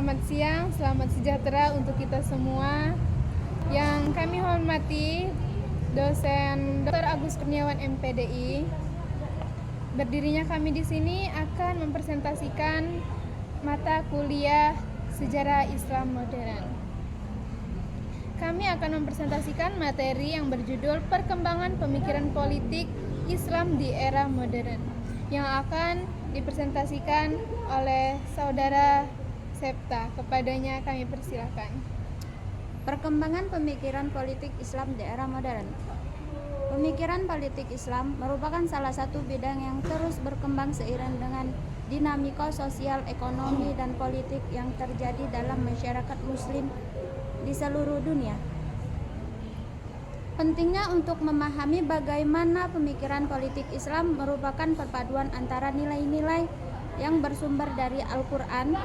Selamat siang, selamat sejahtera untuk kita semua. Yang kami hormati dosen Dr. Agus Kurniawan MPDI. Berdirinya kami di sini akan mempresentasikan mata kuliah Sejarah Islam Modern. Kami akan mempresentasikan materi yang berjudul Perkembangan Pemikiran Politik Islam di Era Modern, yang akan dipresentasikan oleh Saudara Septa. Kepadanya kami persilakan. Perkembangan pemikiran politik Islam di era modern. Pemikiran politik Islam merupakan salah satu bidang yang terus berkembang seiring dengan dinamika sosial, ekonomi, dan politik yang terjadi dalam masyarakat Muslim di seluruh dunia. Pentingnya untuk memahami bagaimana pemikiran politik Islam merupakan perpaduan antara nilai-nilai yang bersumber dari Al-Quran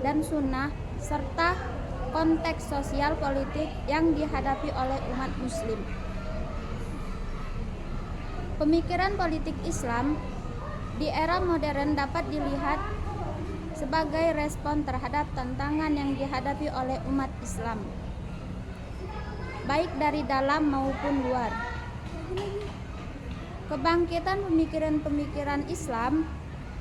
dan Sunnah serta konteks sosial politik yang dihadapi oleh umat Muslim. Pemikiran politik Islam di era modern dapat dilihat sebagai respon terhadap tantangan yang dihadapi oleh umat Islam, baik dari dalam maupun luar. Kebangkitan pemikiran-pemikiran Islam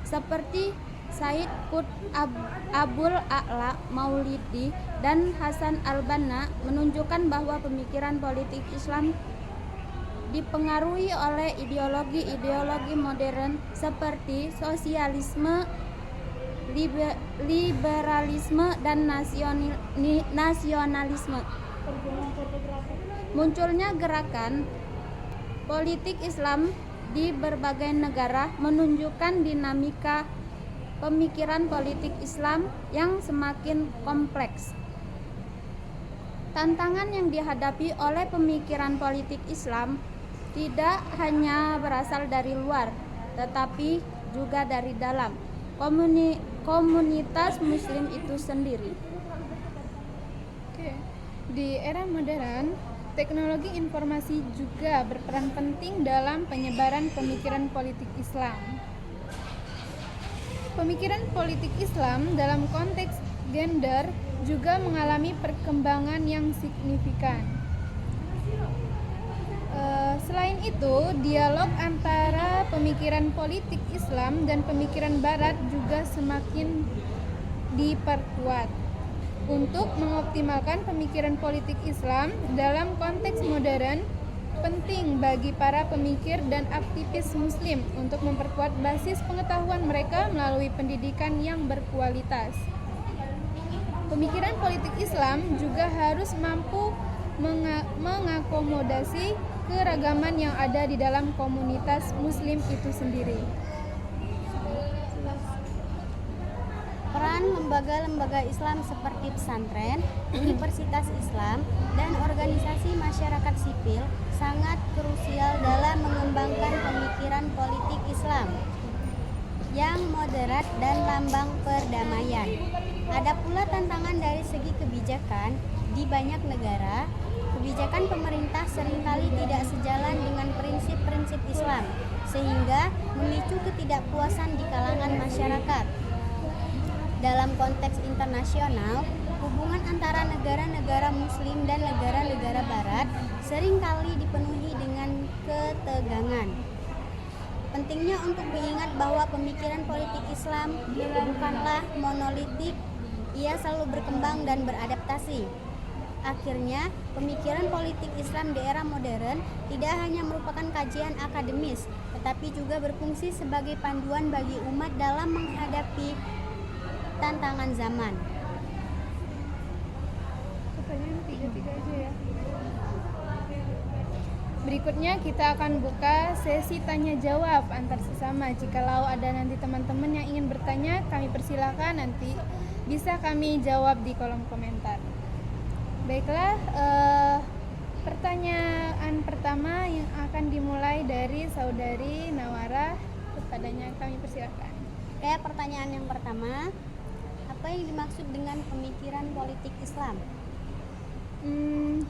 seperti Said Qutb Abul A'la Maulidi dan Hasan al-Banna menunjukkan bahwa pemikiran politik Islam dipengaruhi oleh ideologi-ideologi modern seperti sosialisme, liberalisme, dan nasionalisme. Munculnya gerakan politik Islam di berbagai negara menunjukkan dinamika pemikiran politik Islam yang semakin kompleks. Tantangan yang dihadapi oleh pemikiran politik Islam tidak hanya berasal dari luar, tetapi juga dari dalam komunitas Muslim itu sendiri. Di era modern, teknologi informasi juga berperan penting dalam penyebaran pemikiran politik Islam. Pemikiran politik Islam dalam konteks gender juga mengalami perkembangan yang signifikan. Selain itu, dialog antara pemikiran politik Islam dan pemikiran Barat juga semakin diperkuat. Untuk mengoptimalkan pemikiran politik Islam dalam konteks modern, penting bagi para pemikir dan aktivis Muslim untuk memperkuat basis pengetahuan mereka melalui pendidikan yang berkualitas. Pemikiran politik Islam juga harus mampu mengakomodasi keragaman yang ada di dalam komunitas Muslim itu sendiri. Peran lembaga-lembaga Islam seperti pesantren, universitas Islam, dan organisasi masyarakat sipil sangat krusial dalam mengembangkan pemikiran politik Islam yang moderat dan lambang perdamaian. Ada pula tantangan dari segi kebijakan. Di banyak negara, kebijakan pemerintah seringkali tidak sejalan dengan prinsip-prinsip Islam, sehingga memicu ketidakpuasan di kalangan masyarakat. Dalam konteks internasional, hubungan antara negara-negara Muslim dan negara-negara Barat seringkali dipenuhi dengan ketegangan. Pentingnya untuk diingat bahwa pemikiran politik Islam bukanlah monolitik, ia selalu berkembang dan beradaptasi. Akhirnya, pemikiran politik Islam di era modern tidak hanya merupakan kajian akademis, tetapi juga berfungsi sebagai panduan bagi umat dalam menghadapi tantangan zaman. Pertanyaan 3 aja ya. Berikutnya kita akan buka sesi tanya jawab antar sesama. Jikalau ada nanti teman-teman yang ingin bertanya, kami persilakan, nanti bisa kami jawab di kolom komentar. Baiklah, pertanyaan pertama yang akan dimulai dari Saudari Nawara. Kepadanya kami persilakan. Oke, pertanyaan yang pertama, apa yang dimaksud dengan pemikiran politik Islam?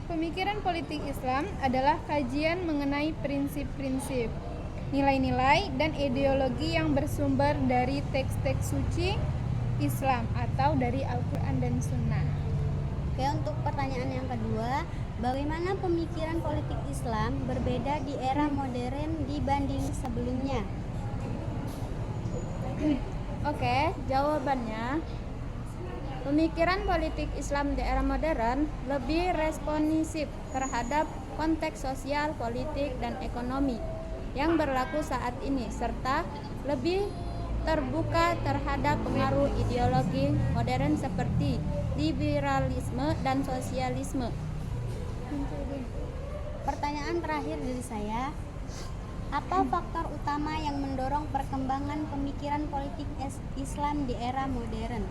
Pemikiran politik Islam adalah kajian mengenai prinsip-prinsip, nilai-nilai, dan ideologi yang bersumber dari teks-teks suci Islam atau dari Al-Quran dan Sunnah. Oke, untuk pertanyaan yang kedua, bagaimana pemikiran politik Islam berbeda di era modern dibanding sebelumnya? Oke, jawabannya pemikiran politik Islam di era modern lebih responsif terhadap konteks sosial, politik, dan ekonomi yang berlaku saat ini serta lebih terbuka terhadap pengaruh ideologi modern seperti liberalisme dan sosialisme. Pertanyaan terakhir dari saya, apa faktor utama yang mendorong perkembangan pemikiran politik Islam di era modern?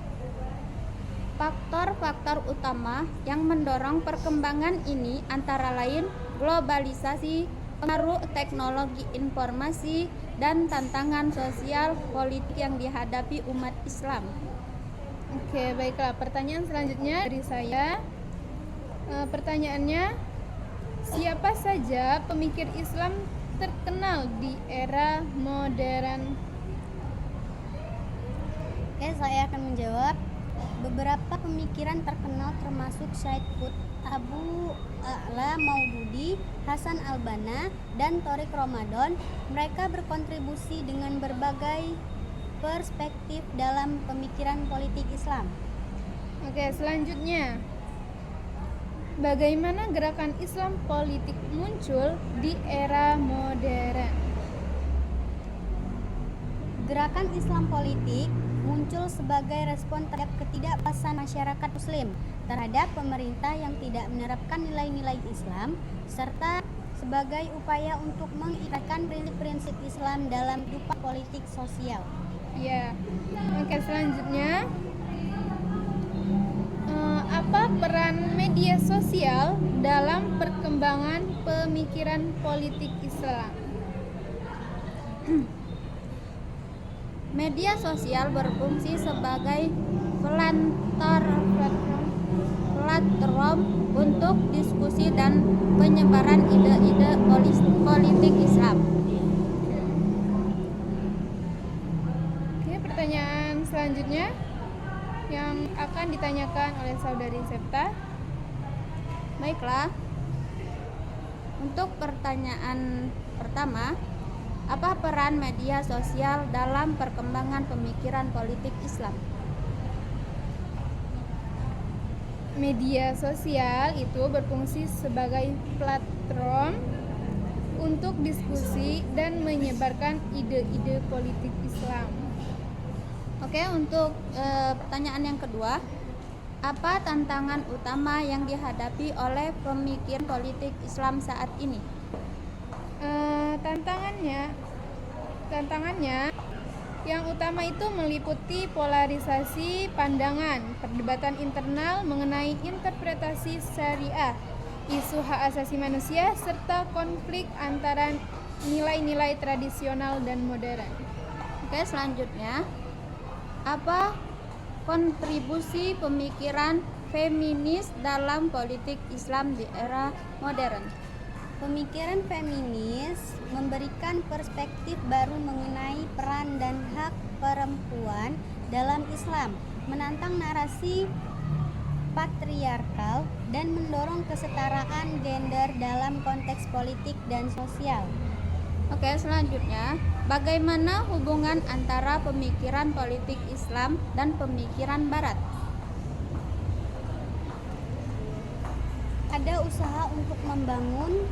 Faktor-faktor utama yang mendorong perkembangan ini antara lain globalisasi, pengaruh teknologi informasi, dan tantangan sosial politik yang dihadapi umat Islam. Oke, baiklah. Pertanyaan selanjutnya dari saya. Pertanyaannya, siapa saja pemikir Islam terkenal di era modern? Oke, saya akan menjawab. Beberapa pemikiran terkenal termasuk Syed Qutb, Abu A'la Maududi, Hasan al-Banna, dan Thariq Ramadan. Mereka berkontribusi dengan berbagai perspektif dalam pemikiran politik Islam. Oke, selanjutnya. Bagaimana gerakan Islam politik muncul di era modern? Gerakan Islam politik muncul sebagai respon terhadap ketidakpuasan masyarakat Muslim terhadap pemerintah yang tidak menerapkan nilai-nilai Islam, serta sebagai upaya untuk mengikrarkan prinsip-prinsip Islam dalam kehidupan politik sosial. Ya, oke, selanjutnya. Apa peran media sosial dalam perkembangan pemikiran politik Islam? Media sosial berfungsi sebagai platform untuk diskusi dan penyebaran ide-ide politik Islam. Oke, pertanyaan selanjutnya yang akan ditanyakan oleh saudari Septa. Baiklah, untuk pertanyaan pertama, apa peran media sosial dalam perkembangan pemikiran politik Islam? Media sosial itu berfungsi sebagai platform untuk diskusi dan menyebarkan ide-ide politik Islam. Oke, untuk pertanyaan yang kedua, apa tantangan utama yang dihadapi oleh pemikiran politik Islam saat ini? Tantangannya yang utama itu meliputi polarisasi pandangan, perdebatan internal mengenai interpretasi syariah, isu hak asasi manusia, serta konflik antara nilai-nilai tradisional dan modern. Oke, selanjutnya, apa kontribusi pemikiran feminis dalam politik Islam di era modern? Pemikiran feminis memberikan perspektif baru mengenai peran dan hak perempuan dalam Islam, menantang narasi patriarkal dan mendorong kesetaraan gender dalam konteks politik dan sosial. Oke, selanjutnya, bagaimana hubungan antara pemikiran politik Islam dan pemikiran Barat? Ada usaha untuk membangun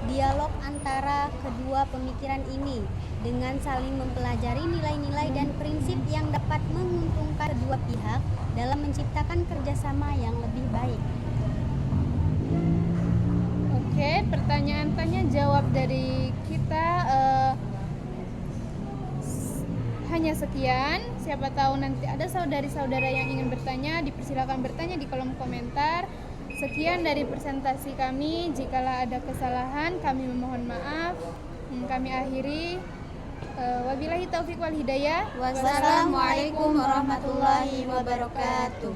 dialog antara kedua pemikiran ini dengan saling mempelajari nilai-nilai dan prinsip yang dapat menguntungkan kedua pihak dalam menciptakan kerjasama yang lebih baik. Oke, pertanyaan tanya jawab dari kita hanya sekian. Siapa tahu nanti ada saudari-saudara yang ingin bertanya, dipersilakan bertanya di kolom komentar. Sekian dari presentasi kami. Jikalau ada kesalahan, kami memohon maaf. Kami akhiri. Wabillahi taufiq wal hidayah. Wassalamualaikum warahmatullahi wabarakatuh.